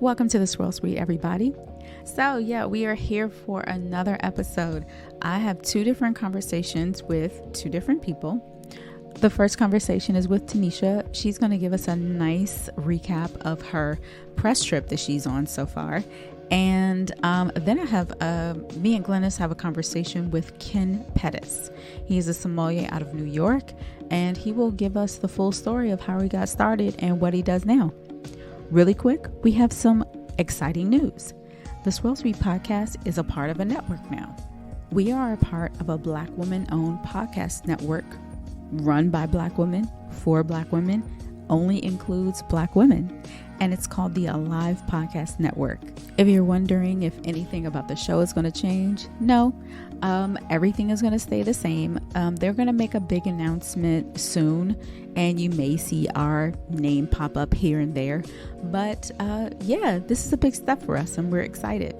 Welcome to the Swirl Suite, everybody. So we are here for another episode. I have two different conversations with two different people. The first conversation is with Tanisha. She's going to give us a nice recap of her press trip that she's on so far. And then I have me and Glennis have a conversation with Ken Pettus. He's a sommelier out of New York, and he will give us the full story of how he got started and what he does now. Really quick, we have some exciting news. The Swirl Suite podcast is a part of a network now. We are a part of a Black woman-owned podcast network run by Black women, for Black women, only includes Black women, and it's called the Alive Podcast Network. If you're wondering if anything about the show is going to change, no, everything is going to stay the same. They're going to make a big announcement soon, and you may see our name pop up here and there. But this is a big step for us, and we're excited.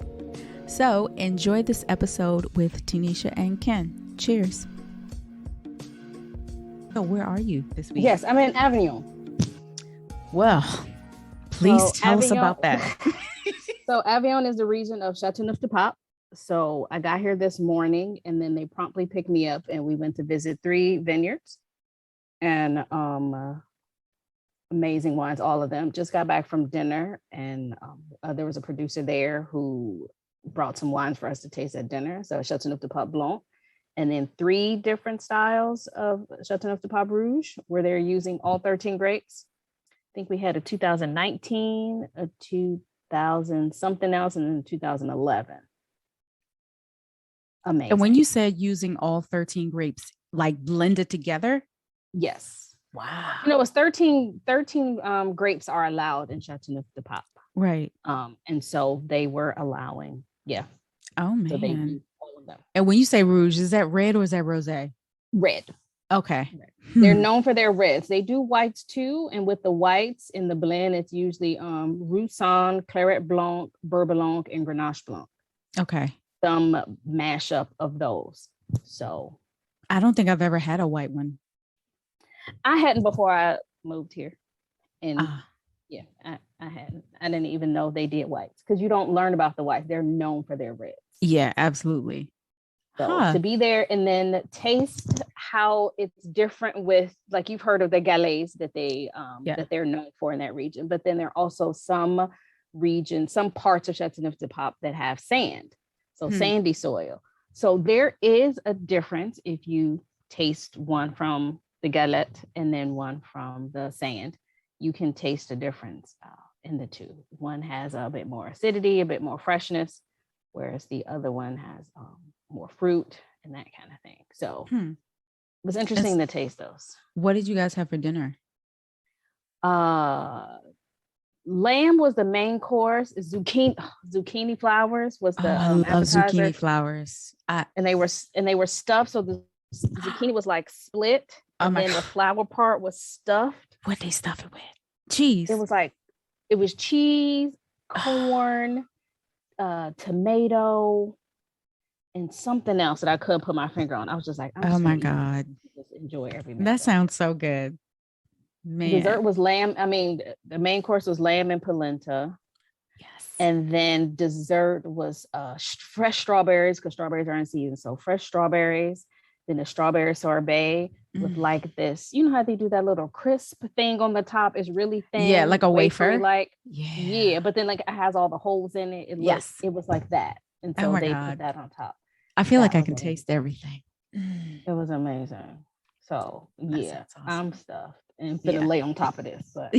So enjoy this episode with Tanisha and Ken. Cheers. So where are you this week? Yes, I'm in Avignon. Well, please tell us about that. So Avignon is the region of Châteauneuf-du-Pape. So I got here this morning, and then they promptly picked me up, and we went to visit 3 vineyards, and amazing wines, all of them. Just got back from dinner, and there was a producer there who brought some wines for us to taste at dinner. So Châteauneuf-du-Pape Blanc, and then 3 different styles of Châteauneuf-du-Pape Rouge, where they're using all 13 grapes. I think we had a 2019, a 2000 something else, and then 2011. Amazing. And when you said using all 13 grapes, like blended together? Yes. Wow. It's 13 grapes are allowed in Châteauneuf-du-Pape. Right. And so they were allowing, Oh man. So they used all of them. And when you say rouge, is that red or is that rosé? Red. Okay. Red. They're known for their reds. They do whites too, and with the whites in the blend, it's usually Roussanne, Claret Blanc, Beurre Blanc, and Grenache Blanc. Okay. Some mashup of those. So I don't think I've ever had a white one. I hadn't before I moved here. And I hadn't. I didn't even know they did whites, because you don't learn about the whites. They're known for their reds. Yeah, absolutely. So to be there and then taste how it's different with, like, you've heard of the galets that that they're known for in that region, but then there are also some regions, some parts of Châteauneuf-du-Pape that have sand, so sandy soil. So there is a difference if you taste one from the galette and then one from the sand. You can taste a difference in the two. One has a bit more acidity, a bit more freshness, whereas the other one has more fruit and that kind of thing. So it was interesting to taste those. What did you guys have for dinner? Lamb was the main course. Zucchini flowers was the I love appetizer. zucchini flowers. And they were stuffed. So the zucchini was like split, and then the flower part was stuffed. What they stuff it with? Cheese. It was cheese, corn, tomato, and something else that I couldn't put my finger on. I was just like, oh my God. Just enjoy everything. That sounds so good. Man. Dessert was lamb. I mean, the main course was lamb and polenta. Yes. And then dessert was fresh strawberries, because strawberries are in season. So fresh strawberries, then a strawberry sorbet with like this, you know how they do that little crisp thing on the top is really thin. Yeah, like a wafer. Like, yeah, but then like it has all the holes in it. It was like that. And so they put that on top. I feel like I can taste everything. It was amazing. So awesome. I'm stuffed and to lay on top of this. But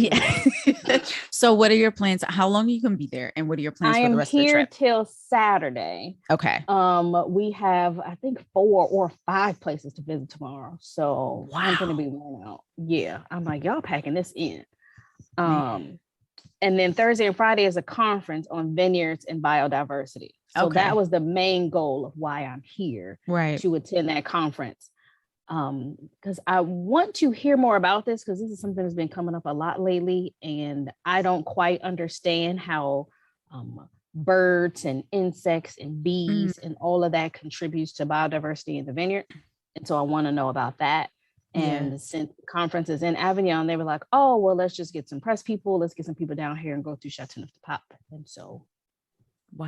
So what are your plans? How long are you going to be there? And what are your plans for the rest of the trip? I am here till Saturday. Okay. We have, I think, 4 or 5 places to visit tomorrow. So I'm going to be running out. Yeah. I'm like, y'all packing this in. And then Thursday and Friday is a conference on vineyards and biodiversity. So that was the main goal of why I'm here, to attend that conference. Because I want to hear more about this, because this is something that's been coming up a lot lately, and I don't quite understand how birds and insects and bees and all of that contributes to biodiversity in the vineyard. And so I want to know about that. And since the conference is in Avignon, they were like, oh, well, let's just get some press people. Let's get some people down here and go through Chateauneuf-du-Pape. And so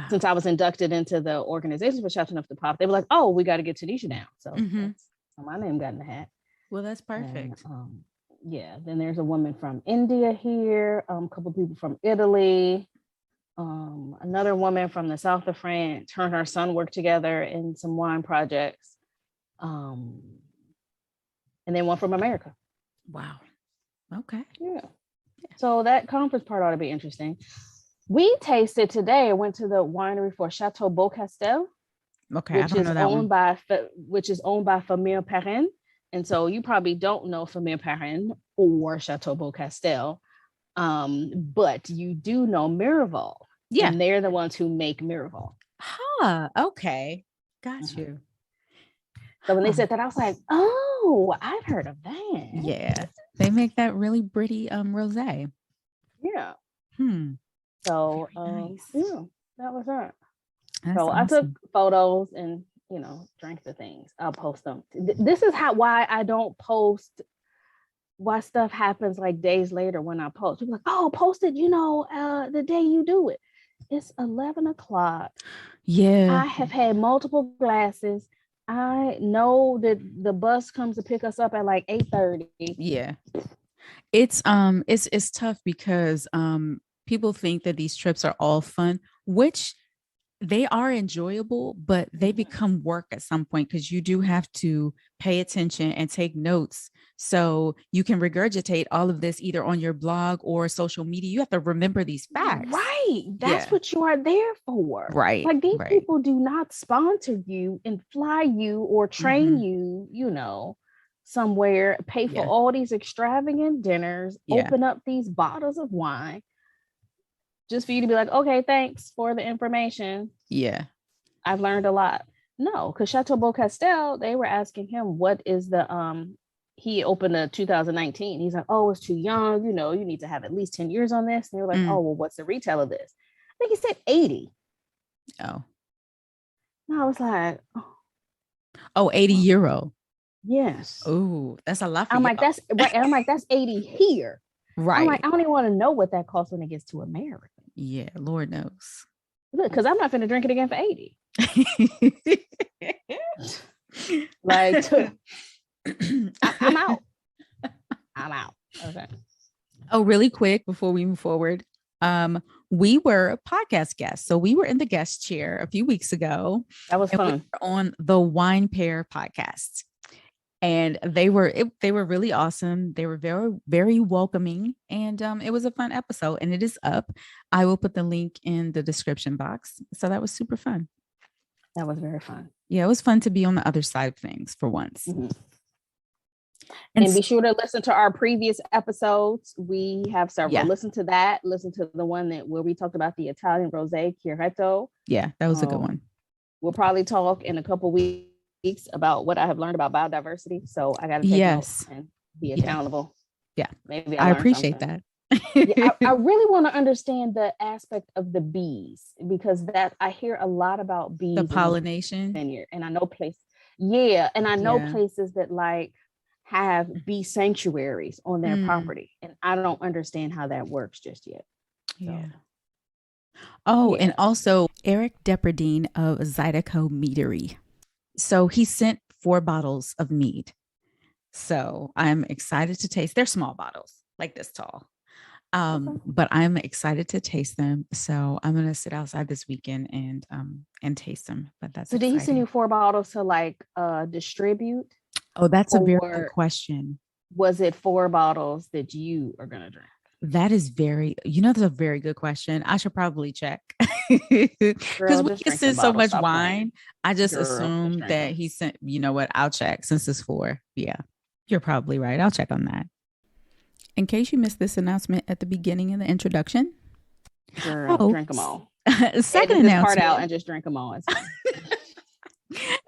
since I was inducted into the organization for Chateauneuf-du-Pape, they were like, oh, we got to get Tanisha down. So my name got in the hat. Well, that's perfect. And, then there's a woman from India here, a couple of people from Italy, another woman from the south of France. Her and her son work together in some wine projects. And then one from America. Wow. Okay. Yeah. So that conference part ought to be interesting. We tasted today. I went to the winery for Chateau Beaucastel. Okay, I don't know that one. Which is owned by Famille Perrin. And so you probably don't know Famille Perrin or Chateau Beaucastel, but you do know Miraval. Yeah. And they're the ones who make Miraval. Huh. Okay. Got you. So when they said that, I was like, oh, I've heard of that. Yeah. They make that really pretty rosé. Yeah. So nice. yeah, that was it. That's so awesome. I took photos and drank the things. I'll post them. This is why I don't post. Why stuff happens like days later when I post. People are like, oh, post it, the day you do it. It's 11 o'clock. Yeah. I have had multiple glasses. I know that the bus comes to pick us up at like 8:30. Yeah. It's tough because people think that these trips are all fun, which they are enjoyable, but they become work at some point because you do have to pay attention and take notes. So you can regurgitate all of this either on your blog or social media. You have to remember these facts. Right. That's what you are there for. Right. Like these people do not sponsor you and fly you or train you, somewhere, pay for all these extravagant dinners, open up these bottles of wine. Just for you to be like, okay, thanks for the information. Yeah. I've learned a lot. No, because Chateau Beaucastel, they were asking him, what is the, he opened in 2019. He's like, oh, it's too young. You need to have at least 10 years on this. And they were like, oh, well, what's the retail of this? I think he said 80. Oh. And I was like, oh, 80 euro. Yes. Oh, that's a lot. I'm like, that's right. And I'm like, that's 80 here. Right. I'm like, I don't even want to know what that costs when it gets to America. Yeah, Lord knows. Look, because I'm not going to drink it again for 80. Like, I'm out. I'm out. Okay. Oh, really quick before we move forward. We were podcast guests. So we were in the guest chair a few weeks ago. That was fun. We were on the Wine Pair podcast. And they were really awesome. They were very, very welcoming. And it was a fun episode and it is up. I will put the link in the description box. So that was super fun. That was very fun. Yeah, it was fun to be on the other side of things for once. Mm-hmm. And be sure to listen to our previous episodes. We have several. Yeah. Listen to that. Listen to the one where we talked about the Italian Rosé Chiaretto. Yeah, that was a good one. We'll probably talk in a couple weeks about what I have learned about biodiversity. So I got to take notes and be accountable. Yeah. Maybe I appreciate that. I really want to understand the aspect of the bees because I hear a lot about bees. The pollination. And I know places. Yeah. And I know places that like have bee sanctuaries on their property. And I don't understand how that works just yet. Yeah. Oh, and also Eric Depperdine of Zydeco Meadery. So he sent 4 bottles of mead. So I'm excited to taste. They're small bottles, like this tall. But I'm excited to taste them. So I'm going to sit outside this weekend and taste them. But that's did he send you 4 bottles to like distribute? Oh, that's a very good question. Was it 4 bottles that you are going to drink? That is that's a very good question. I should probably check because we can send so much wine. I just assumed that he sent, I'll check since it's 4. Yeah, you're probably right. I'll check on that. In case you missed this announcement at the beginning of the introduction. Girl, drink them all. Second announcement. This part out and just drink them all.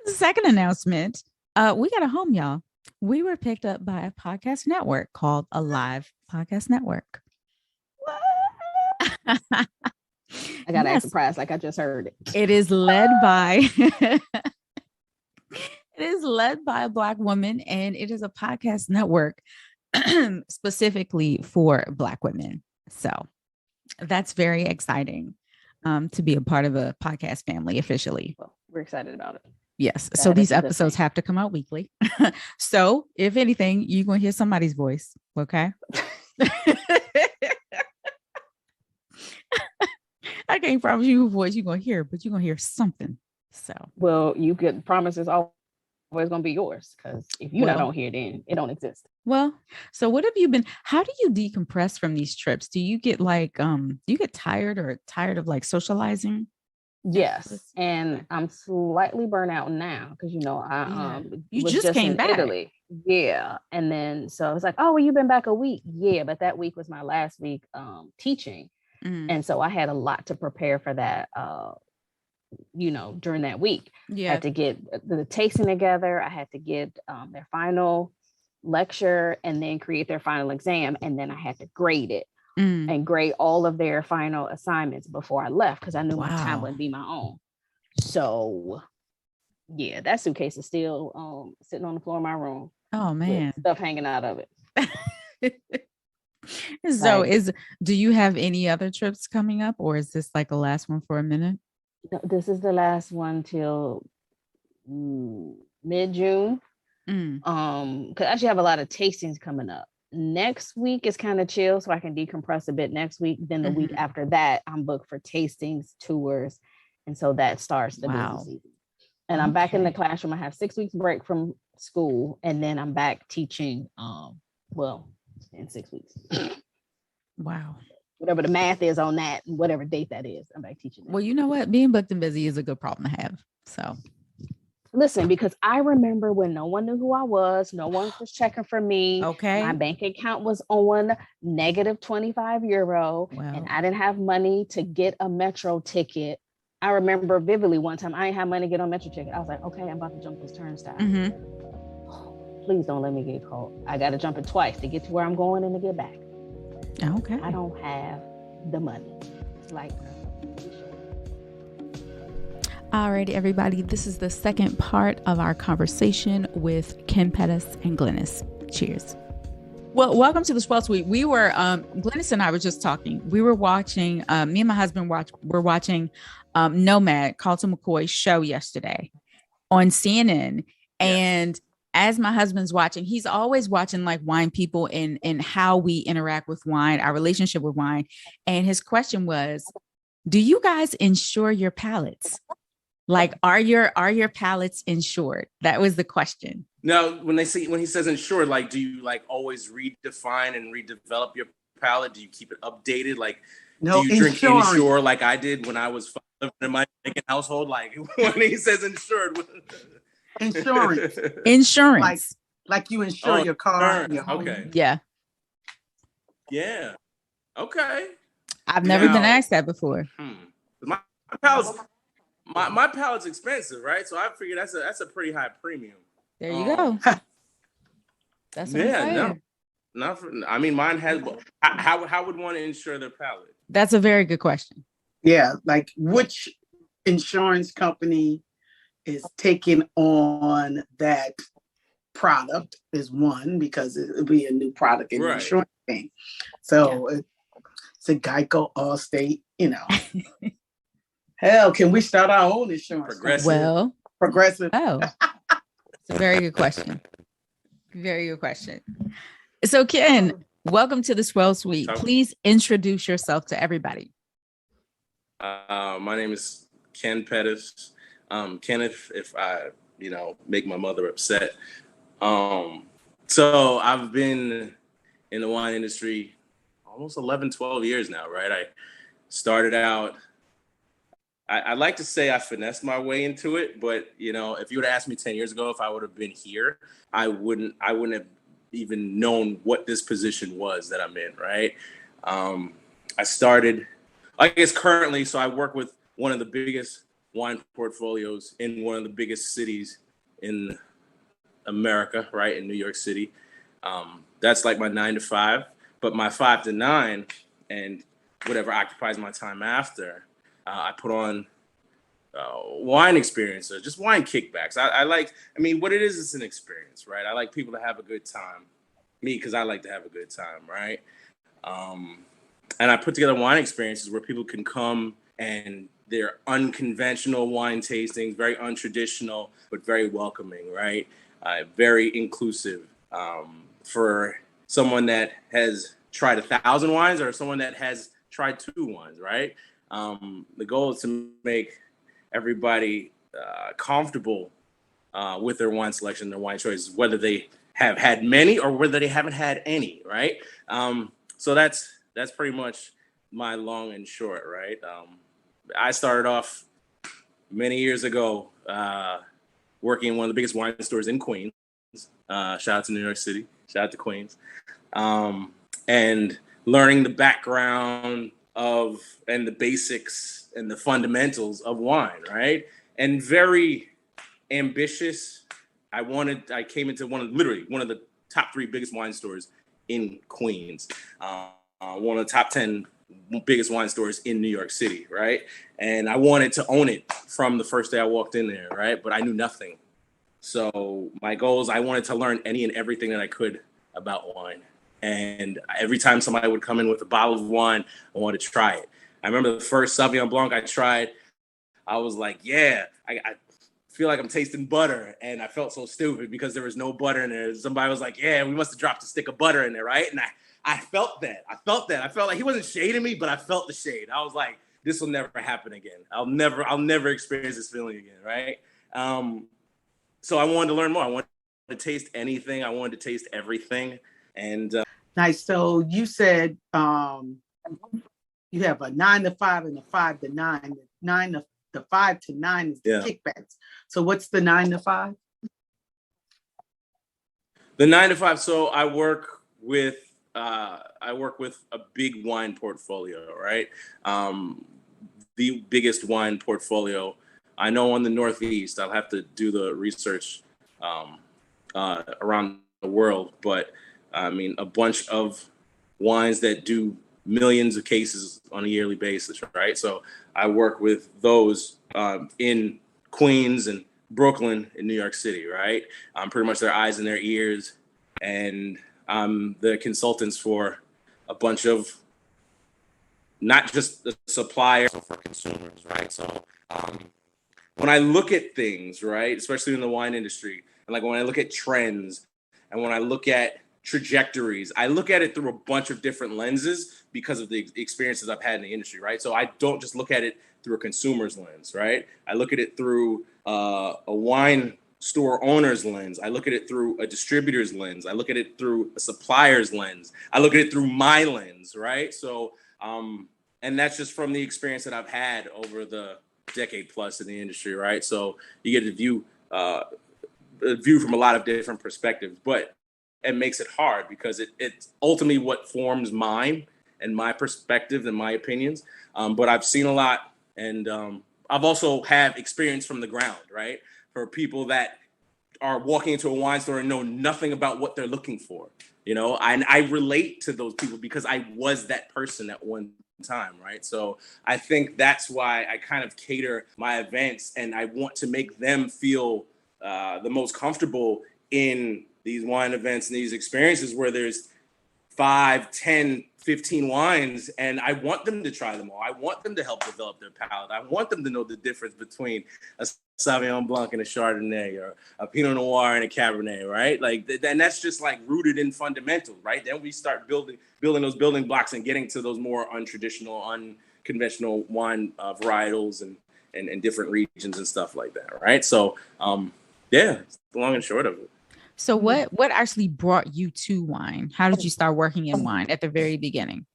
Second announcement. We got a home, y'all. We were picked up by a podcast network called Alive Podcast Network. I got act surprised like I just heard it. It is led by led by a Black woman, and it is a podcast network specifically for Black women. So that's very exciting to be a part of a podcast family officially. Well, we're excited about it. Yes. So these episodes have to come out weekly. So if anything, you're going to hear somebody's voice. Okay. I can't promise you whose voice you're going to hear, but you're going to hear something. So, well, you could promise it's always going to be yours, because if you don't hear it, then it don't exist. Well, so what have you been, how do you decompress from these trips? Do you get like, do you get tired of like socializing? Yes. And I'm slightly burnt out now because, I you just came in back. Italy. Yeah. And then, so it's like, oh, well, you've been back a week. Yeah. But that week was my last week teaching. Mm. And so I had a lot to prepare for that, during that week. Yeah. I had to get the tasting together. I had to get their final lecture and then create their final exam. And then I had to grade it. And grade all of their final assignments before I left, because I knew my time wouldn't be my own. So, yeah, that suitcase is still sitting on the floor of my room. Oh man, with stuff hanging out of it. So, do you have any other trips coming up, or is this like the last one for a minute? No, this is the last one till mid-June. Because I actually have a lot of tastings coming up. Next week is kind of chill, so I can decompress a bit next week. Then the week after that, I'm booked for tastings, tours. And so that starts the busy season. And I'm back in the classroom. I have 6 weeks break from school, and then I'm back teaching, in 6 weeks. Wow. Whatever the math is on that, whatever date that is, I'm back teaching. Well, you know what? Being booked and busy is a good problem to have. So listen, because I remember when no one knew who I was, no one was checking for me. Okay. My bank account was on negative €25, and I didn't have money to get a metro ticket. I remember vividly one time I didn't have money to get on a metro ticket. I was like, okay, I'm about to jump this turnstile. Please don't let me get caught. I got to jump it twice to get to where I'm going and to get back. Okay. I don't have the money. Like, all right, everybody. This is the second part of our conversation with Ken Pettus and Glennis. Cheers. Well, welcome to the Swell Suite. We were, Glennis and I were just talking. We were watching, me and my husband were watching Nomad, Carlton McCoy's show yesterday on CNN. Yes. And as my husband's watching, he's always watching like wine people and how we interact with wine, our relationship with wine. And his question was, do you guys insure your palates? Like, are your palates insured? That was the question. Now, when he says insured, like, do you like always redefine and redevelop your palate? Do you keep it updated? Like, no, do you drink Ensure like I did when I was living in my Jamaican household? Like, when he says insured, insurance, like you insure your car. Your home. Okay. Yeah. Yeah. Okay. I've never been asked that before. My palate's my palate's expensive, right? So I figure that's a pretty high premium. There you go. That's what I mean, mine has. How would one insure their palate? That's a very good question. Yeah, like which insurance company is taking on that product is one, because it'll be a new product in the insurance thing. So it's a Geico, Allstate, Hell, can we start our own insurance? Progressive. Oh, it's a very good question. Very good question. So, Ken, welcome to the Swell Suite. Please introduce yourself to everybody. My name is Ken Pettus. Kenneth, if I, make my mother upset. So I've been in the wine industry almost 11, 12 years now, right? I started out, I'd like to say I finessed my way into it, but if you would have asked me 10 years ago if I would have been here, I wouldn't have even known what this position was that I'm in, right? I started, I guess currently, so I work with one of the biggest wine portfolios in one of the biggest cities in America, right, in New York City. That's like my 9 to 5, but my 5 to 9 and whatever occupies my time after, I put on wine experience or just wine kickbacks. I mean, what it is an experience, right? I like people to have a good time. Me, because I like to have a good time, right? And I put together wine experiences where people can come and they're unconventional wine tastings, very untraditional, but very welcoming, right? Very inclusive for someone that has tried 1,000 wines or someone that has tried 2 wines, right? The goal is to make everybody comfortable with their wine selection, their wine choices, whether they have had many or whether they haven't had any, right? So that's pretty much my long and short, right? I started off many years ago working in one of the biggest wine stores in Queens. Shout out to New York City. Shout out to Queens. And learning the background of and the basics and the fundamentals of wine, right? And very ambitious. I came into one of the top 3 biggest wine stores in Queens, one of the top 10 biggest wine stores in New York City, right? And I wanted to own it from the first day I walked in there, right? But I knew nothing. So my goal is I wanted to learn any and everything that I could about wine. And every time somebody would come in with a bottle of wine, I wanted to try it. I remember the first Sauvignon Blanc I tried, I was like, yeah, I feel like I'm tasting butter. And I felt so stupid because there was no butter in there. Somebody was like, yeah, we must have dropped a stick of butter in there, right? And I felt that. I felt like he wasn't shading me, but I felt the shade. I was like, this will never happen again. I'll never experience this feeling again, right? So I wanted to learn more. I wanted to taste anything. I wanted to taste everything. And nice. So you said you have a 9 to 5 and a 5 to 9. The 5 to 9 is the kickbacks. So what's the 9 to 5? The 9 to 5. So I work with a big wine portfolio, right? The biggest wine portfolio I know on the Northeast. I'll have to do the research around the world, but I mean, a bunch of wines that do millions of cases on a yearly basis, right? So I work with those in Queens and Brooklyn in New York City, right? I'm pretty much their eyes and their ears, and I'm the consultants for a bunch of not just the suppliers, but for consumers, right? So when I look at things, right, especially in the wine industry, and like when I look at trends and when I look at trajectories, I look at it through a bunch of different lenses because of the experiences I've had in the industry, right? So I don't just look at it through a consumer's lens, right? I look at it through a wine store owner's lens. I look at it through a distributor's lens. I look at it through a supplier's lens. I look at it through my lens, right? So, and that's just from the experience that I've had over the decade plus in the industry, right? So you get a view from a lot of different perspectives, but it makes it hard because it's ultimately what forms mine and my perspective and my opinions. But I've seen a lot, and I've also have experience from the ground, right? For people that are walking into a wine store and know nothing about what they're looking for, you know, and I relate to those people because I was that person at one time, right? So I think that's why I kind of cater my events, and I want to make them feel the most comfortable in these wine events and these experiences where there's 5, 10, 15 wines, and I want them to try them all. I want them to help develop their palate. I want them to know the difference between a Sauvignon Blanc and a Chardonnay, or a Pinot Noir and a Cabernet, right? Like, and that's just like rooted in fundamentals, right? Then we start building those building blocks and getting to those more untraditional, unconventional wine varietals and different regions and stuff like that, right? So, yeah, it's the long and short of it. So what actually brought you to wine? How did you start working in wine at the very beginning?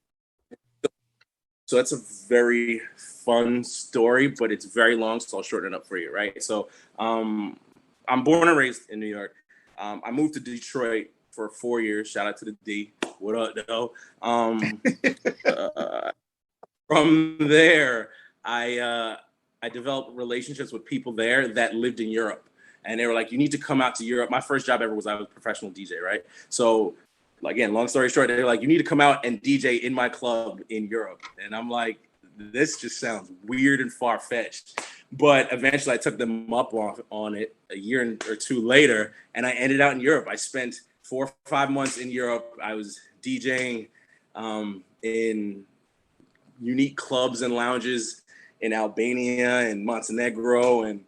So that's a very fun story, but it's very long, so I'll shorten it up for you, right? So I'm born and raised in New York. I moved to Detroit for 4 years. Shout out to the D. What up, though? From there, I developed relationships with people there that lived in Europe. And they were like, you need to come out to Europe. My first job ever was I was a professional DJ, right? So again, long story short, they're like, you need to come out and DJ in my club in Europe. And I'm like, this just sounds weird and far-fetched. But eventually I took them up on it a year or two later, and I ended out in Europe. I spent 4 or 5 months in Europe. I was DJing in unique clubs and lounges in Albania and Montenegro, and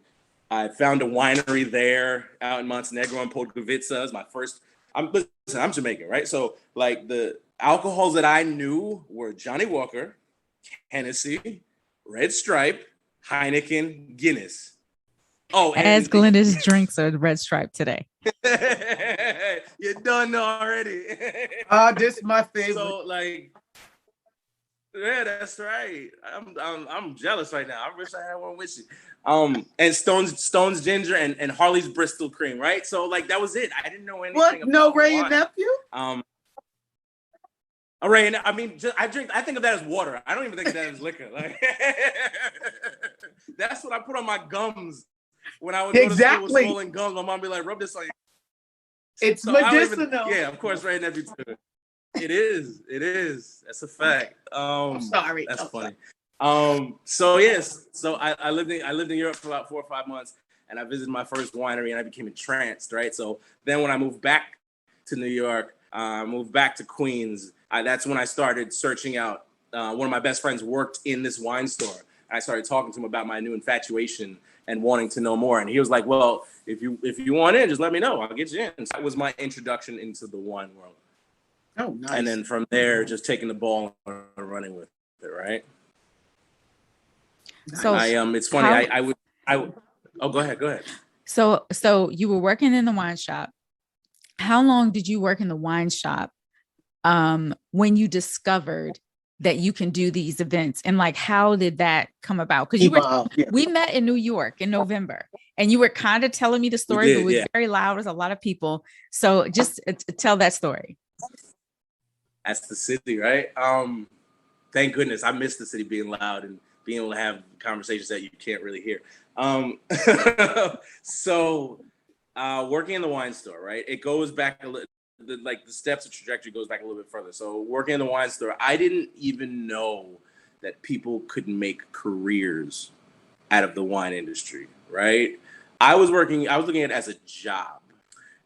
I found a winery there out in Montenegro in Podgorica. It's my first. I'm Jamaican, right? So like the alcohols that I knew were Johnny Walker, Hennessy, Red Stripe, Heineken, Guinness. Oh, as Glenda's drinks are Red Stripe today. You done already. This is my favorite. So like, yeah, that's right. I'm jealous right now. I wish I had one with you. And Stone's Ginger and Harley's Bristol Cream, right? So like that was it. I didn't know anything. What? No Ray wine. and Nephew? Ray, I mean, I think of that as water. I don't even think of that as liquor. Like that's what I put on my gums when I would go to school with swollen gums. My mom be like, rub this on your. It's so medicinal. Yeah, of course, Ray and Nephew too. It is. That's a fact. I'm sorry. That's funny. So yes, so I lived in Europe for about 4 or 5 months, and I visited my first winery, and I became entranced. Right. So then when I moved back to New York, moved back to Queens. That's when I started searching out. One of my best friends worked in this wine store. I started talking to him about my new infatuation and wanting to know more. And he was like, "Well, if you want in, just let me know. I'll get you in." So that was my introduction into the wine world. Oh, nice. And then from there, just taking the ball and running with it, right? So it's funny. I would. Oh, go ahead. So you were working in the wine shop. How long did you work in the wine shop when you discovered that you can do these events? And like, how did that come about? Because we met in New York in November, and you were kind of telling me the story, but it was very loud. There's a lot of people. So just tell that story. That's the city, right? Thank goodness. I miss the city being loud and being able to have conversations that you can't really hear. So working in the wine store, right? It goes back a little, the steps of trajectory goes back a little bit further. So working in the wine store, I didn't even know that people could make careers out of the wine industry, right? I was looking at it as a job.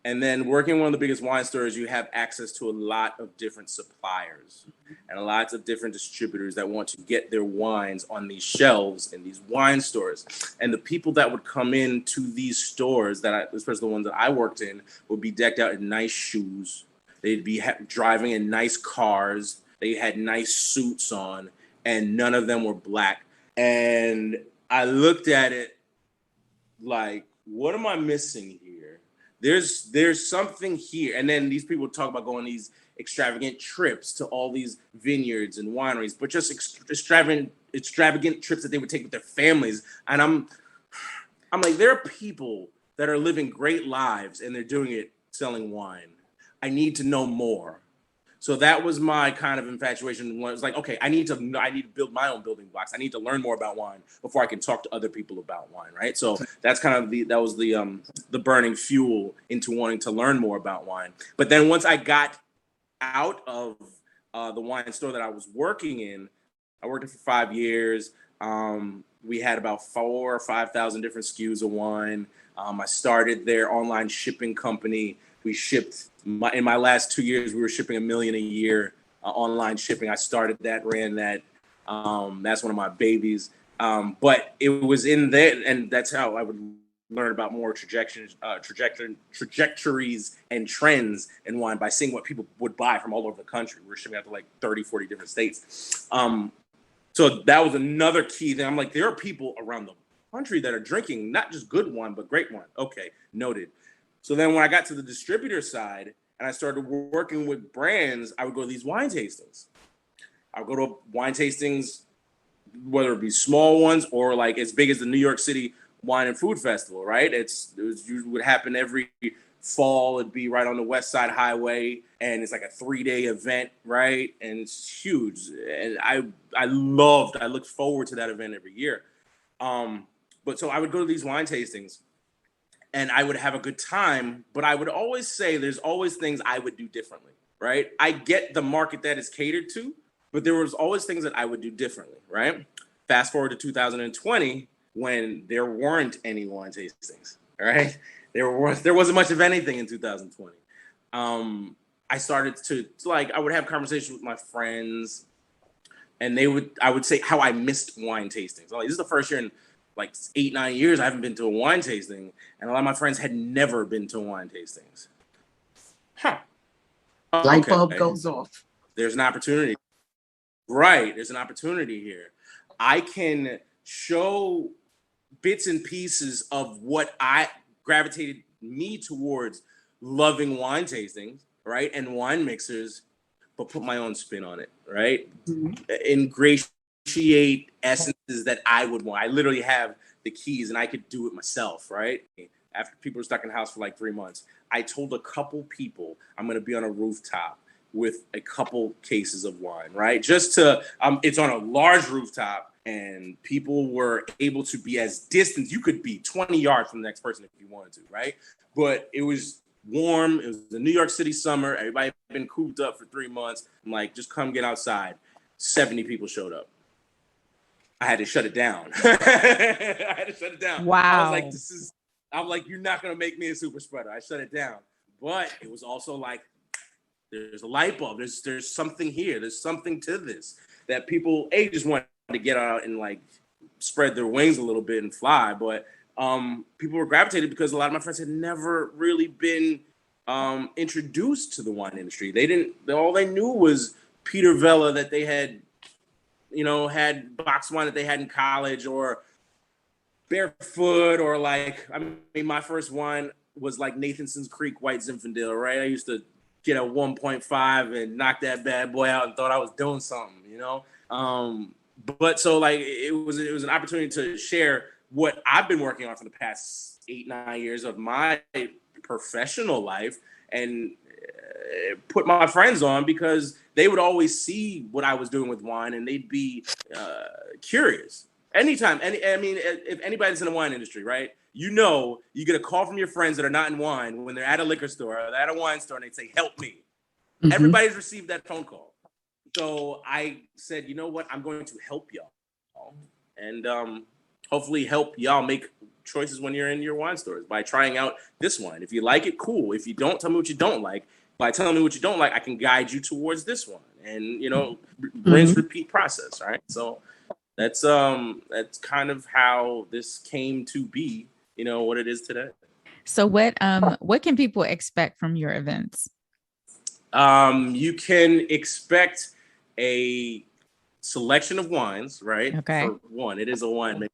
And then working in one of the biggest wine stores, you have access to a lot of different suppliers and lots of different distributors that want to get their wines on these shelves in these wine stores. And the people that would come into these stores, especially the ones that I worked in, would be decked out in nice shoes. They'd be driving in nice cars. They had nice suits on, and none of them were Black. And I looked at it like, what am I missing here? There's something here. And then these people talk about going on these extravagant trips to all these vineyards and wineries, but just extravagant trips that they would take with their families. And I'm like, there are people that are living great lives and they're doing it selling wine. I need to know more. So that was my kind of infatuation. When it was like, okay, I need to build my own building blocks. I need to learn more about wine before I can talk to other people about wine, right? So that's kind of the burning fuel into wanting to learn more about wine. But then once I got out of the wine store that I was working in, I worked there for 5 years. We had about 4,000 or 5,000 different SKUs of wine. I started their online shipping company. We shipped, in my last 2 years, we were shipping 1 million a year online shipping. I started that, ran that. That's one of my babies. But it was in there, and that's how I would learn about more trajectories and trends in wine by seeing what people would buy from all over the country. We're shipping out to like 30, 40 different states. So that was another key thing. I'm like, there are people around the country that are drinking not just good wine, but great wine. Okay, noted. So then when I got to the distributor side and I started working with brands, I would go to these wine tastings. I would go to wine tastings, whether it be small ones or like as big as the New York City Wine and Food Festival, right? It would happen every fall. It'd be right on the West Side Highway, and it's like a 3-day event, right? And it's huge. And I looked forward to that event every year. But so I would go to these wine tastings, and I would have a good time, but I would always say there's always things I would do differently, right? I get the market that is catered to, but there was always things that I would do differently, right? Fast forward to 2020, when there weren't any wine tastings, right? There wasn't much of anything in 2020. I started to like, I would have conversations with my friends, and I would say how I missed wine tastings. Like, this is the first year in like 8-9 years I haven't been to a wine tasting, and a lot of my friends had never been to wine tastings. Huh. Light bulb goes off. There's an opportunity. Right. There's an opportunity here. I can show bits and pieces of what I gravitated me towards loving wine tastings, right? And wine mixers, but put my own spin on it, right? Mm-hmm. Ingratiate essences that I would want. I literally have the keys and I could do it myself, right? After people were stuck in the house for like 3 months, I told a couple people I'm going to be on a rooftop with a couple cases of wine, right? Just to, it's on a large rooftop, and people were able to be as distant. You could be 20 yards from the next person if you wanted to, right? But it was warm. It was the New York City summer. Everybody had been cooped up for 3 months. I'm like, just come get outside. 70 people showed up. I had to shut it down. Wow. I'm like, you're not going to make me a super spreader. I shut it down. But it was also like, there's a light bulb. There's something here. There's something to this that people, just want to get out and like spread their wings a little bit and fly. But people were gravitated because a lot of my friends had never really been introduced to the wine industry. All they knew was Peter Vella that they had, had box wine that they had in college, or Barefoot, or like, I mean, my first wine was like Nathanson's Creek White Zinfandel, right? I used to get a 1.5 and knock that bad boy out and thought I was doing something, But so like, it was an opportunity to share what I've been working on for the past 8-9 years of my professional life, and put my friends on, because they would always see what I was doing with wine and they'd be curious. Anytime, if anybody's in the wine industry, right? You get a call from your friends that are not in wine when they're at a liquor store or they're at a wine store, and they say, "Help me." Mm-hmm. Everybody's received that phone call. So I said, you know what? I'm going to help y'all, and hopefully help y'all make choices when you're in your wine stores by trying out this wine. If you like it, cool. If you don't, tell me what you don't like. By telling me what you don't like, I can guide you towards this one, and rinse, repeat process, right? So that's kind of how this came to be, what it is today. So what can people expect from your events? You can expect a selection of wines, right? Okay. For one, it is a wine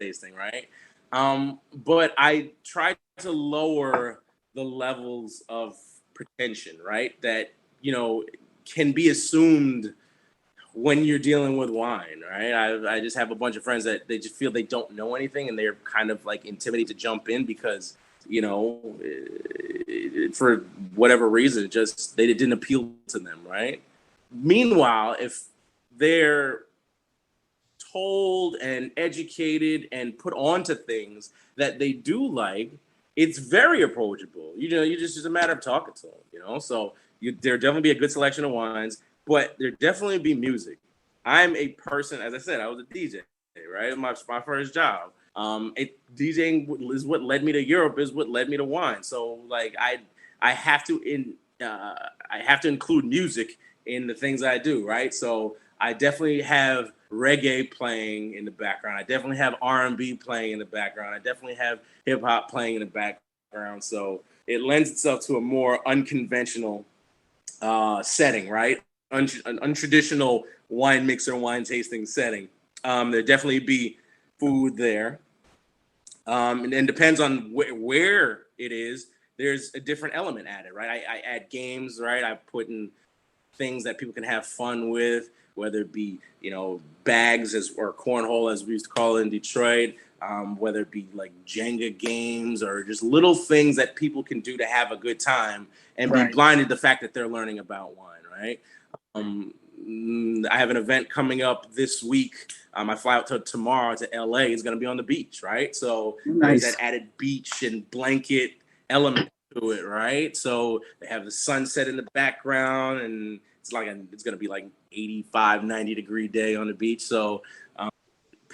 tasting, right? But I try to lower the levels of pretension, right? That, can be assumed when you're dealing with wine, right? I just have a bunch of friends that they just feel they don't know anything, and they're kind of like intimidated to jump in because, for whatever reason, it didn't appeal to them, right? Meanwhile, if they're told and educated and put onto things that they do like, it's very approachable. Just a matter of talking to them, So there definitely be a good selection of wines, but there definitely be music. I'm a person, as I said, I was a DJ, right? My first job. DJing is what led me to Europe, is what led me to wine. So like I have to include music in the things I do, right? So I definitely have reggae playing in the background. I definitely have R&B playing in the background. I definitely have hip hop playing in the background. So it lends itself to a more unconventional setting, right? An untraditional wine mixer, wine tasting setting. There definitely be food there. And then depends on where it is. There's a different element added, right? I add games, right? I put in things that people can have fun with, whether it be, bags or cornhole, as we used to call it in Detroit, whether it be like Jenga games or just little things that people can do to have a good time and be blinded to the fact that they're learning about wine, right? I have an event coming up this week. I fly out tomorrow to LA. It's going to be on the beach, right? So There's that added beach and blanket element to it, right? So they have the sunset in the background, and it's going to be like 85, 90 degree day on the beach. So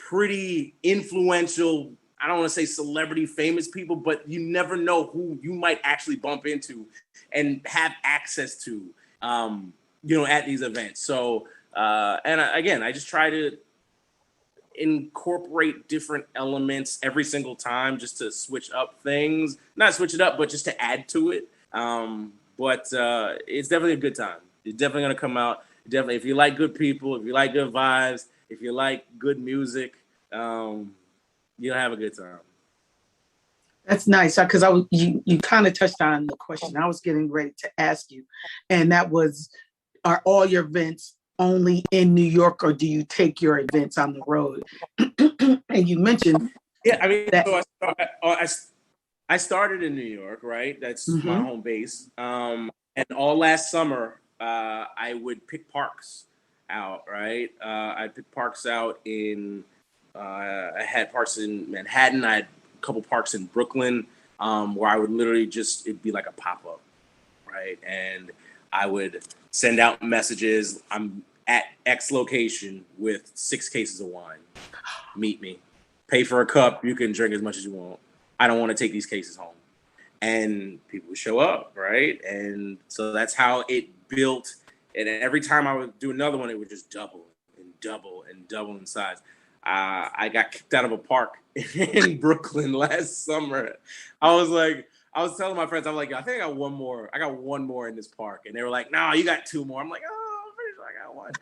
pretty influential, I don't want to say celebrity famous people, but you never know who you might actually bump into and have access to, at these events. So, again, I just try to incorporate different elements every single time just to switch up things. Not switch it up, but just to add to it. But it's definitely a good time. It's definitely going to come out. Definitely, if you like good people, if you like good vibes, if you like good music, you'll have a good time. That's nice, because you kind of touched on the question I was getting ready to ask you, and that was, are all your events only in New York, or do you take your events on the road? And you mentioned, that. So I started in New York, right? That's my home base. And all last summer, I would pick parks out, right? I'd pick parks out in. I had parks in Manhattan. I had a couple parks in Brooklyn, where I would literally it'd be like a pop-up, right? And I would send out messages. I'm at X location with 6 cases of wine. Meet me. Pay for a cup. You can drink as much as you want. I don't want to take these cases home. And people would show up, right? And so that's how it built. And every time I would do another one, it would just double and double and double in size. I got kicked out of a park in Brooklyn last summer. I was telling my friends, I'm like, I think I got one more. I got one more in this park. And they were like, no, you got 2 more. I'm like, oh, I'm pretty sure I got one.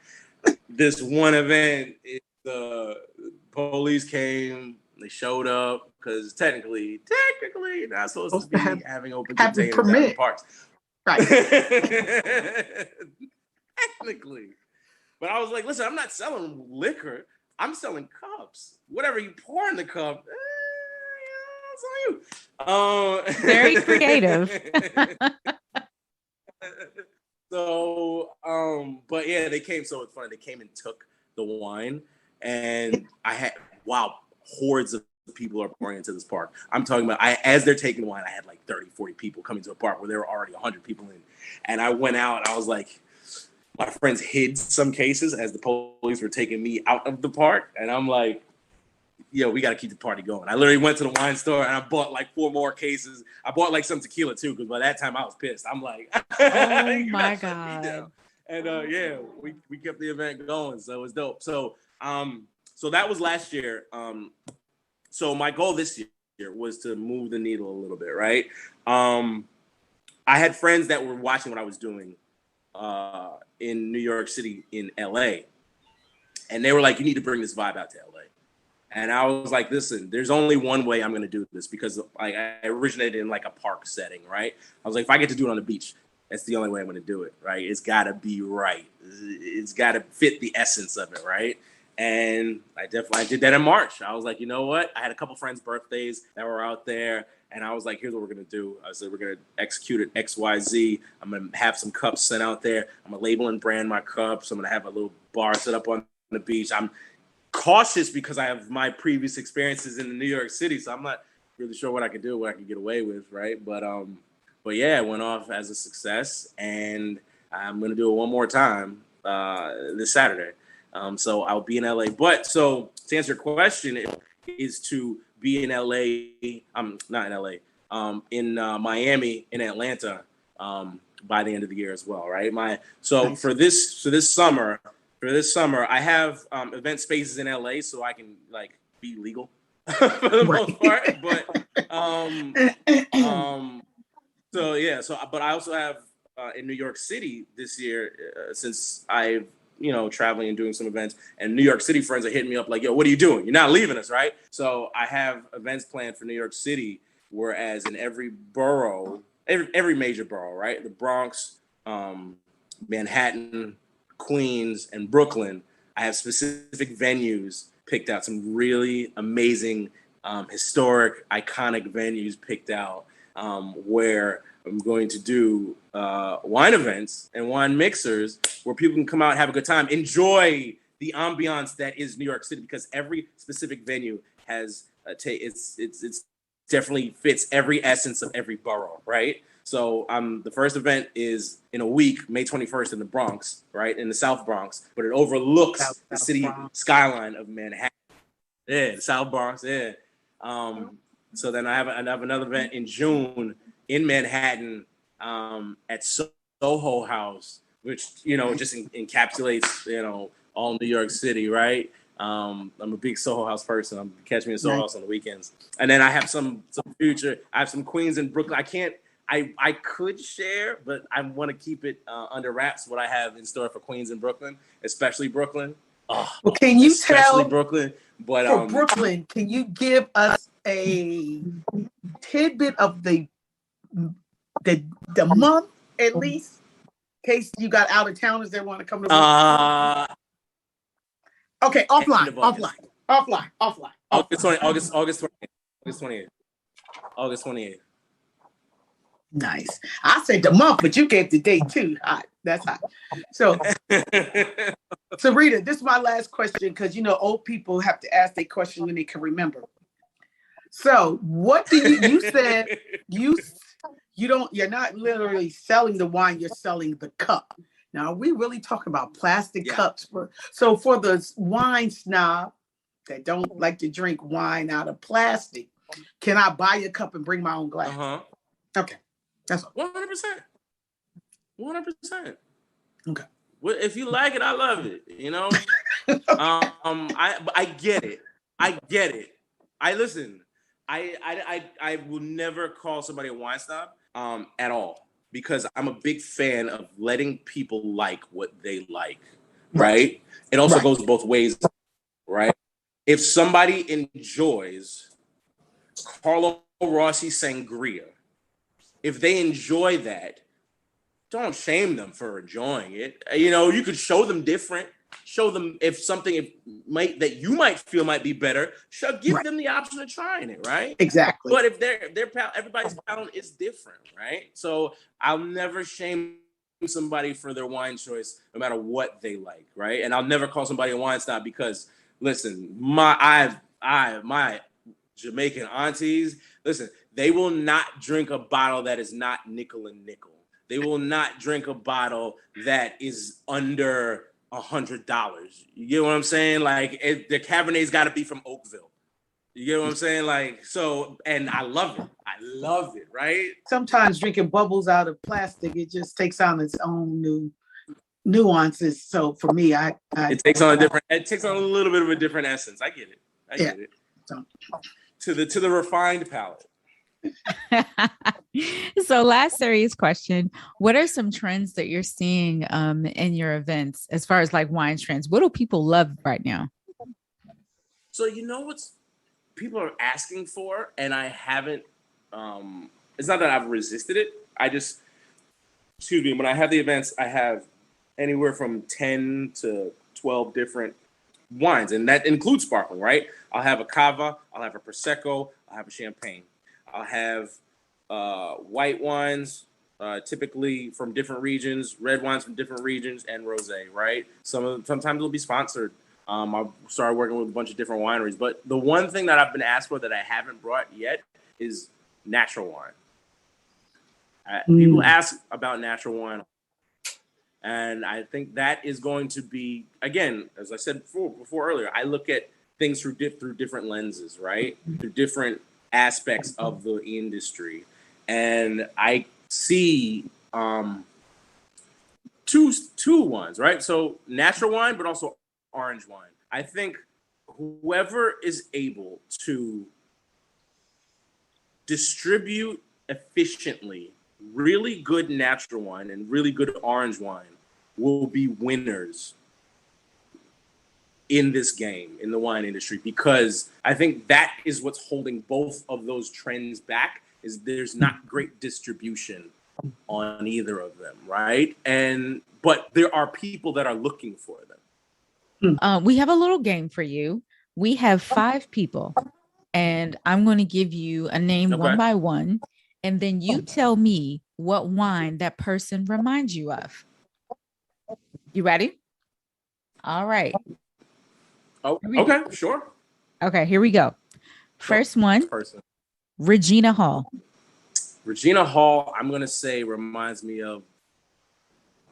This one event, the police came, they showed up, because technically, you're not supposed to be having open containers in parks. Right. Technically. But I was like, listen, I'm not selling liquor. I'm selling cups. Whatever you pour in the cup, it's on you. Very creative. So, but yeah, they came. So it's funny. They came and took the wine, and I had hordes of people are pouring into this park. I'm talking about, as they're taking the wine, I had like 30, 40 people coming to a park where there were already 100 people in, and I went out. And I was like, my friends hid some cases as the police were taking me out of the park. And I'm like, yo, we got to keep the party going. I literally went to the wine store and I bought like 4 more cases. I bought like some tequila too, because by that time I was pissed. I'm like, oh my God. And we kept the event going. So it was dope. So so that was last year. So my goal this year was to move the needle a little bit, right? I had friends that were watching what I was doing in New York City, in LA. And they were like, you need to bring this vibe out to LA. And I was like, listen, there's only one way I'm going to do this, because I originated in like a park setting, right? I was like, if I get to do it on the beach, that's the only way I'm going to do it, right? It's got to be right. It's got to fit the essence of it, right? And I did that in March. I was like, you know what? I had a couple friends' birthdays that were out there. And I was like, here's what we're going to do. I said, we're going to execute it XYZ. I'm going to have some cups sent out there. I'm going to label and brand my cups. I'm going to have a little bar set up on the beach. I'm cautious because I have my previous experiences in New York City. So I'm not really sure what I can do, what I can get away with, right? But yeah, it went off as a success. And I'm going to do it one more time this Saturday. So I'll be in LA. But so to answer your question, is to be in LA. I'm not in LA. In Miami, in Atlanta, by the end of the year as well, right? Nice. For this summer, I have event spaces in LA, so I can like be legal for the most part. But but I also have in New York City this year, since I've traveling and doing some events, and New York City friends are hitting me up like, yo, what are you doing? You're not leaving us, right? So I have events planned for New York City, whereas in every borough, every major borough, right? The Bronx, Manhattan, Queens, and Brooklyn, I have specific venues picked out, some really amazing, historic, iconic venues picked out, where I'm going to do wine events and wine mixers where people can come out and have a good time, enjoy the ambiance that is New York City, because every specific venue has it's definitely fits every essence of every borough, right? So the first event is in a week, May 21st in the Bronx, right, in the South Bronx, but it overlooks the city skyline of Manhattan. Yeah, South Bronx. Yeah. So then I have another event in June in Manhattan at Soho House, which just encapsulates all New York City, right? I'm a big Soho House person. I'm catch me in Soho House on the weekends, and then I have some future. I have some Queens in Brooklyn. I could share, but I want to keep it under wraps. What I have in store for Queens and Brooklyn, especially Brooklyn. Well, can you especially tell Brooklyn? But for Brooklyn, can you give us a tidbit of the month at least, in case you got out of towners that want to come to Brooklyn? Okay, offline. August 28th. Nice. I said the month, but you gave the date too. Hot. That's hot. So, Rita, this is my last question because old people have to ask their question when they can remember. So, what do you said you're not literally selling the wine, you're selling the cup. Now, are we really talking about plastic cups for the wine snob that don't like to drink wine out of plastic, can I buy a cup and bring my own glass? Okay. That's all. 100%. 100%. Okay. Well, if you like it, I love it. I get it. I listen. I will never call somebody a wine snob at all, because I'm a big fan of letting people like what they like. Right? It also goes both ways. Right? If somebody enjoys Carlo Rossi Sangria, if they enjoy that, don't shame them for enjoying it. You could show them different. Show them if something that you might feel might be better. Give them the option of trying it, right? Exactly. But if everybody's palate is different, right? So I'll never shame somebody for their wine choice, no matter what they like, right? And I'll never call somebody a wine snob because, listen, my Jamaican aunties, listen, they will not drink a bottle that is not nickel and nickel. They will not drink a bottle that is under $100. You get what I'm saying? Like, the Cabernet's got to be from Oakville. You get what I'm saying? Like, so, and I love it, right? Sometimes drinking bubbles out of plastic, it just takes on its own new nuances. So for me, it takes on a little bit of a different essence. I get it. So, to the refined palate. So, last serious question: what are some trends that you're seeing in your events as far as like wine trends? What do people love right now? So what's people are asking for, and I haven't. It's not that I've resisted it. When I have the events, I have anywhere from 10 to 12 different wines, and that includes sparkling, right? I'll have a cava, I'll have a prosecco, I'll have a champagne. I'll have white wines, typically from different regions, red wines from different regions, and rosé, right? Sometimes it'll be sponsored. I started working with a bunch of different wineries, but the one thing that I've been asked for that I haven't brought yet is natural wine. People ask about natural wine, and I think that is going to be, again, as I said before earlier, I look at things through different lenses, right? Through different aspects of the industry, and I see two ones, right? So natural wine, but also orange wine. I think whoever is able to distribute efficiently really good natural wine and really good orange wine will be winners in this game, in the wine industry, because I think that is what's holding both of those trends back, is there's not great distribution on either of them, right? But there are people that are looking for them. We have a little game for you. We have 5 people, and I'm going to give you a name one by one, and then you tell me what wine that person reminds you of. You ready? All right. Oh, okay, sure. Okay, here we go. First one, Regina Hall. Regina Hall, I'm going to say, reminds me of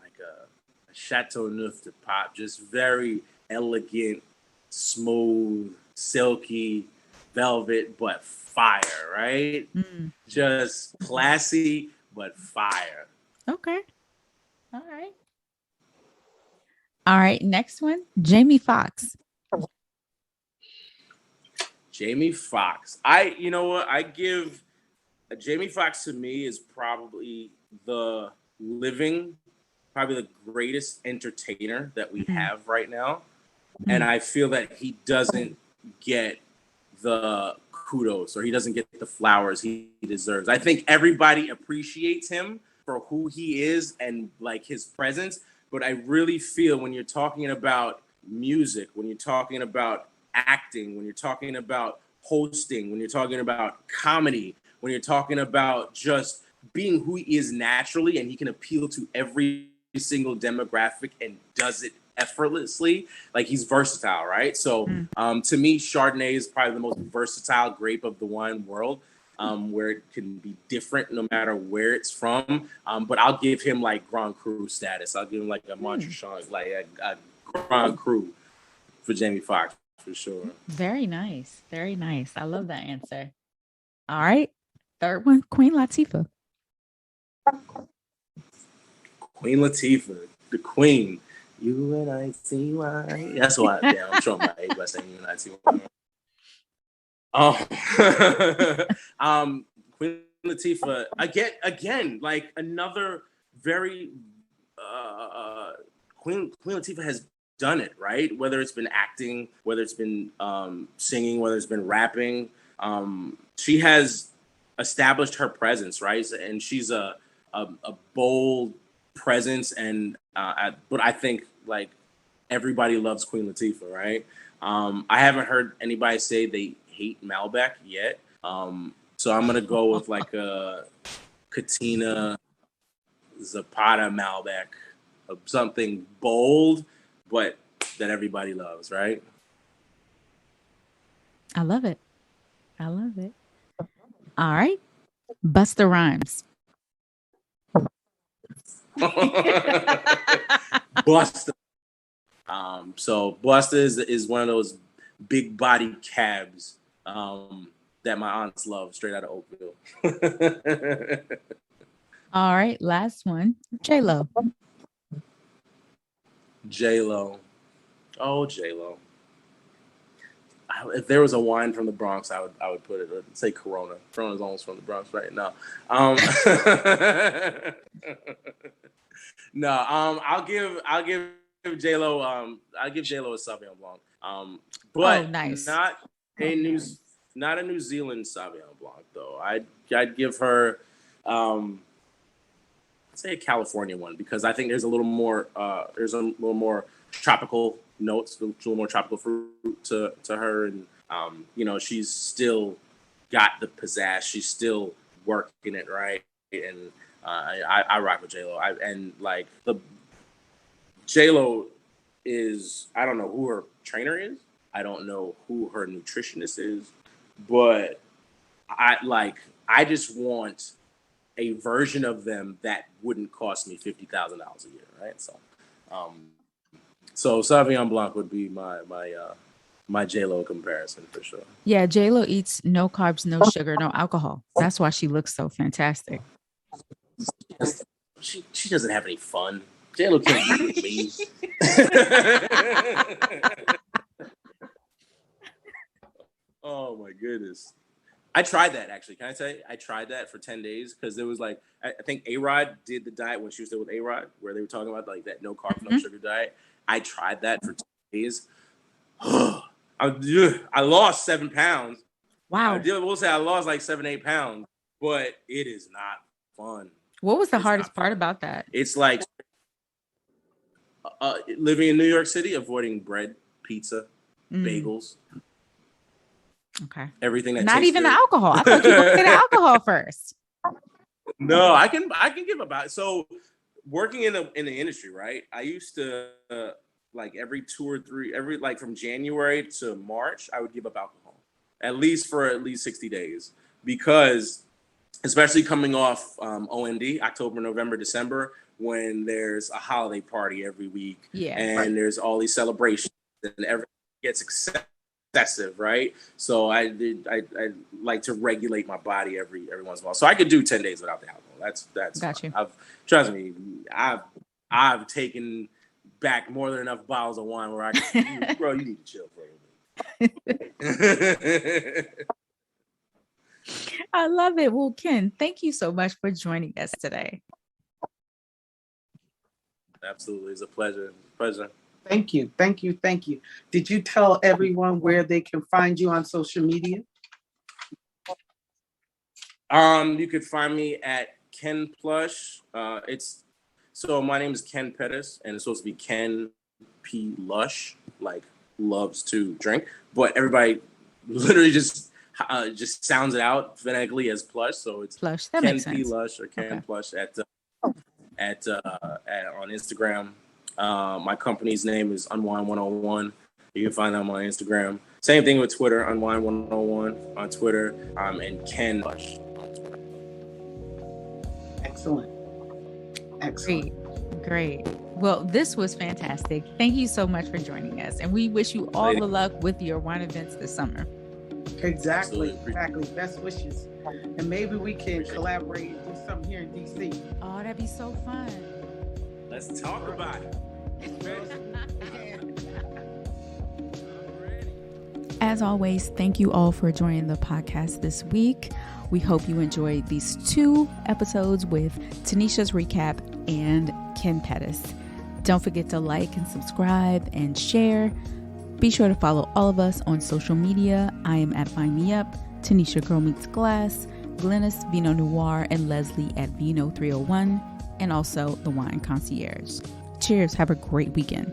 like a Chateauneuf de Pape, just very elegant, smooth, silky, velvet, but fire, right? Just classy, but fire. Okay. All right. Next one, Jamie Foxx. Jamie Foxx. You know what? I give Jamie Foxx, to me, is probably the greatest entertainer that we have right now. And I feel that he doesn't get the kudos, or he doesn't get the flowers he deserves. I think everybody appreciates him for who he is and like his presence. But I really feel when you're talking about music, when you're talking about acting, when you're talking about hosting, when you're talking about comedy, when you're talking about just being who he is naturally, and he can appeal to every single demographic and does it effortlessly, like he's versatile, right? So to me, Chardonnay is probably the most versatile grape of the wine world, where it can be different no matter where it's from. But I'll give him like Grand Cru status. I'll give him like a Montreal, like a Grand Cru for Jamie Foxx, for sure. Very nice. Very nice. I love that answer. All right. Third one, Queen Latifah. Queen Latifah, the queen. You and I see why. That's why I'm showing my age by saying you and I see why. Queen Latifah, again, like another very Queen Latifah has done it, right? Whether it's been acting, whether it's been singing, whether it's been rapping, she has established her presence, right? And she's a bold presence, and but I think like everybody loves Queen Latifah, right? I haven't heard anybody say they hate Malbec yet, so I'm gonna go with like a Katina Zapata Malbec, something bold but that everybody loves, right? I love it. All right, Busta Rhymes. Busta. So Busta is one of those big body cabs that my aunts love, straight out of Oakville. All right, last one, J-Lo. J-Lo. Oh, J-Lo. If there was a wine from the Bronx, I would put it. Let's say Corona. Corona's almost from the Bronx right now. No. I'll give J-Lo. I'll give J-Lo a Sauvignon Blanc. But nice. Not a New Zealand Sauvignon Blanc though. I'd give her I'd say a California one, because I think there's a little more tropical notes, a little more tropical fruit to her, and she's still got the pizzazz. She's still working it right, and I rock with J-Lo. And like the J-Lo is, I don't know who her trainer is. I don't know who her nutritionist is, but I just want a version of them that wouldn't cost me $50,000 a year, right? So Sauvignon Blanc would be my J-Lo comparison for sure. Yeah, J-Lo eats no carbs, no sugar, no alcohol. That's why she looks so fantastic. She doesn't have any fun. J-Lo can't be with me. Oh my goodness. I tried that actually. Can I say I tried that for 10 days because it was like I think A-Rod did the diet when she was still with A-Rod, where they were talking about like that no carbs, no sugar diet. I tried that for 10 days. I lost 7 pounds. Wow. We'll say I lost like 7-8 pounds, but it is not fun. What was the hardest part about that? It's like living in New York City, avoiding bread, pizza, bagels. Okay. Everything that not even good. The alcohol. I thought you were going to say the alcohol first. No, I can give about it. So working in the industry, right? I used to like every 2 or 3, like from January to March, I would give up alcohol for at least 60 days, because especially coming off OND, October, November, December, when there's a holiday party every week, and there's all these celebrations and everything gets accepted. excessive, right? So I like to regulate my body every once in a while. So I could do 10 days without the alcohol. That's got you. Trust me, I've taken back more than enough bottles of wine where I can, bro, you need to chill for a little bit. I love it. Well, Ken, thank you so much for joining us today. Absolutely. It's a pleasure. Thank you. Did you tell everyone where they can find you on social media? You could find me at Ken Plush. So my name is Ken Pettus, and it's supposed to be Ken P. Lush, like loves to drink. But everybody literally just sounds it out phonetically as Plush. So it's Plush. That Ken makes P. sense. Lush or Ken Plush at on Instagram. My company's name is Unwine101. You can find them on Instagram. Same thing with Twitter, Unwine101 on Twitter, and Ken Plush on Twitter. Excellent. Great. Well, this was fantastic. Thank you so much for joining us. And we wish you all the luck with your wine events this summer. Exactly. Best wishes. And maybe we can collaborate and do something here in DC. Oh, that'd be so fun. Let's talk about it. As always, thank you all for joining the podcast this week. We hope you enjoyed these 2 episodes with Tanisha's recap and Ken Pettus. Don't forget to like and subscribe and share. Be sure to follow all of us on social media. I am at Find Me Up, Tanisha Girl Meets Glass, Glennis Vino Noir, and Leslie at Vino 301, and also the Wine Concierge. Cheers. Have a great weekend.